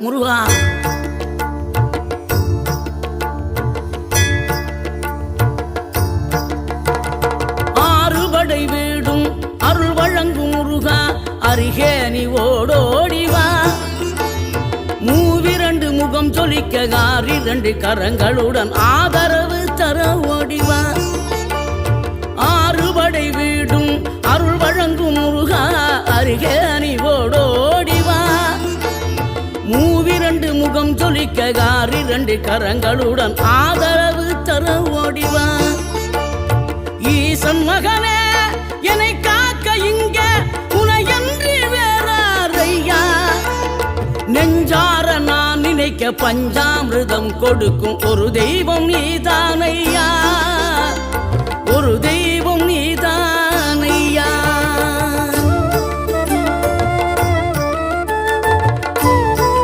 முருகா ஆறுபடை வீடும் அருள் வழங்கும் முருகா அருகே நீ ஓடோடிவா மூவிரண்டு முகம் சொலிக்க ஆறிரண்டு கரங்களுடன் ஆதரவு தர ஓடிவா ஆறுபடை வீடும் அருள் வழங்கும் முருகா அருகே நீ ஓடோடிவா மூவிரண்டு முகம் சொலிக்க ஆறிரண்டு கரங்களுடன் ஆதரவு தர ஓடிவா ஈசன் மகனே என்னை காக்க இங்க உனையன்றி வேறாரையா நெஞ்சார நான் நினைக்க பஞ்சாமிர்தம் கொடுக்கும் ஒரு தெய்வம் நீதானையா ஒரு தெய்வம்